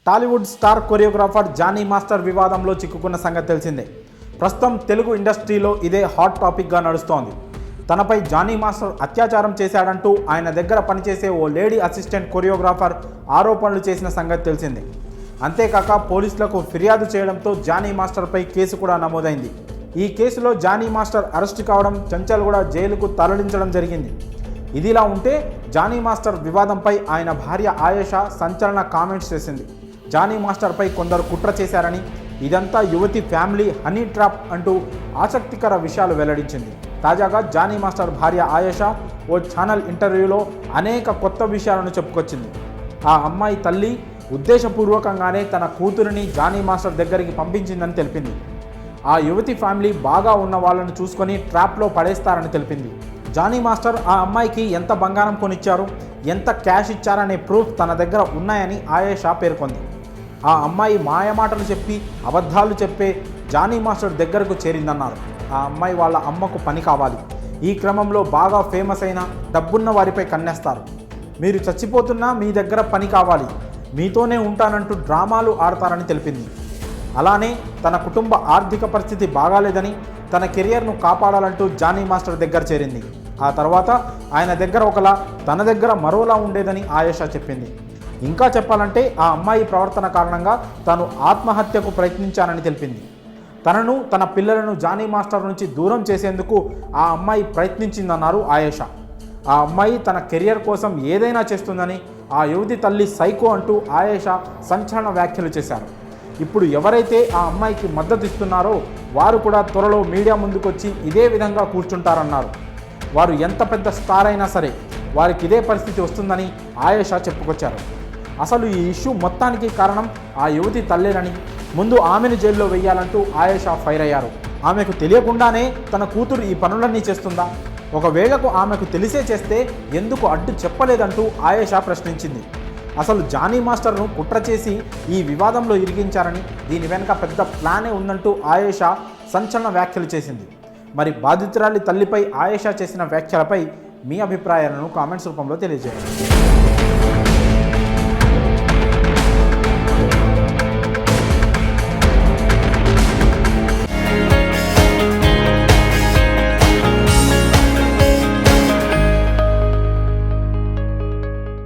Tollywood star choreographer Jani master వివాదంలో చిక్కుకున్న సంగతి తెలిసిందే. ప్రస్తుతం తెలుగు ఇండస్ట్రీలో ఇదే హాట్ టాపిక్గా నడుస్తోంది. తనపై జానీ మాస్టర్ అత్యాచారం చేశాడంటూ ఆయన దగ్గర పనిచేసే ఓ లేడీ అసిస్టెంట్ కొరియోగ్రాఫర్ ఆరోపణలు చేసిన సంగతి తెలిసిందే. అంతేకాక పోలీసులకు ఫిర్యాదు చేయడంతో జానీ మాస్టర్పై కేసు కూడా నమోదైంది. ఈ కేసులో జానీ మాస్టర్ అరెస్టు కావడం, చెంచల్గూడ జైలుకు తరలించడం జరిగింది. ఇదిలా ఉంటే జానీ మాస్టర్ వివాదంపై ఆయన భార్య ఆయేషా సంచలన కామెంట్స్ చేసింది. జానీ మాస్టర్పై కొందరు కుట్ర చేశారని, ఇదంతా యువతి ఫ్యామిలీ హనీ ట్రాప్ అంటూ ఆసక్తికర విషయాలు వెల్లడించింది. తాజాగా జానీ మాస్టర్ భార్య ఆయేషా ఓ ఛానల్ ఇంటర్వ్యూలో అనేక కొత్త విషయాలను చెప్పుకొచ్చింది. ఆ అమ్మాయి తల్లి ఉద్దేశపూర్వకంగానే తన కూతురిని జానీ మాస్టర్ దగ్గరికి పంపించిందని తెలిపింది. ఆ యువతి ఫ్యామిలీ బాగా ఉన్న వాళ్ళను చూసుకొని ట్రాప్లో పడేస్తారని తెలిపింది. జానీ మాస్టర్ ఆ అమ్మాయికి ఎంత బంగారం కొనిచ్చారు, ఎంత క్యాష్ ఇచ్చారనే ప్రూఫ్ తన దగ్గర ఉన్నాయని ఆయేషా పేర్కొంది. ఆ అమ్మాయి మాయమాటలు చెప్పి అబద్ధాలు చెప్పే జానీ మాస్టర్ దగ్గరకు చేరిందన్నారు. ఆ అమ్మాయి వాళ్ళ అమ్మకు పని కావాలి. ఈ క్రమంలో బాగా ఫేమస్ అయిన డబ్బున్న వారిపై కన్నేస్తారు. మీరు చచ్చిపోతున్నా మీ దగ్గర పని కావాలి, మీతోనే ఉంటానంటూ డ్రామాలు ఆడతారని తెలిపింది. అలానే తన కుటుంబ ఆర్థిక పరిస్థితి బాగాలేదని, తన కెరియర్ను కాపాడాలంటూ జానీ మాస్టర్ దగ్గర చేరింది. ఆ తర్వాత ఆయన దగ్గర ఒకలా, తన దగ్గర మరోలా ఉండేదని ఆయేషా చెప్పింది. ఇంకా చెప్పాలంటే ఆ అమ్మాయి ప్రవర్తన కారణంగా తాను ఆత్మహత్యకు ప్రయత్నించానని తెలిపింది. తనను, తన పిల్లలను జానీ మాస్టర్ నుంచి దూరం చేసేందుకు ఆ అమ్మాయి ప్రయత్నించిందన్నారు ఆయేషా. ఆ అమ్మాయి తన కెరియర్ కోసం ఏదైనా చేస్తుందని ఆ యువతి తల్లి సైకో అంటూ ఆయేషా సంచలన వ్యాఖ్యలు చేశారు. ఇప్పుడు ఎవరైతే ఆ అమ్మాయికి మద్దతు ఇస్తున్నారో వారు కూడా త్వరలో మీడియా ముందుకొచ్చి ఇదే విధంగా కూర్చుంటారన్నారు. వారు ఎంత పెద్ద స్టార్ అయినా సరే వారికి ఇదే పరిస్థితి వస్తుందని ఆయేషా చెప్పుకొచ్చారు. అసలు ఈ ఇష్యూ మొత్తానికి కారణం ఆ యువతి తల్లేనని, ముందు ఆమెను జైల్లో వెయ్యాలంటూ ఆయేషా ఫైర్ అయ్యారు. ఆమెకు తెలియకుండానే తన కూతురు ఈ పనులన్నీ చేస్తుందా? ఒకవేళకు ఆమెకు తెలిసే చేస్తే ఎందుకు అడ్డు చెప్పలేదంటూ ఆయేషా ప్రశ్నించింది. అసలు జానీ మాస్టర్ను కుట్ర చేసి ఈ వివాదంలో ఇరికించారని, దీని వెనుక పెద్ద ప్లానే ఉందంటూ ఆయేషా సంచలన వ్యాఖ్యలు చేసింది. మరి బాధితురాలి తల్లిపై ఆయేషా చేసిన వ్యాఖ్యలపై మీ అభిప్రాయాలను కామెంట్స్ రూపంలో తెలియజేయండి.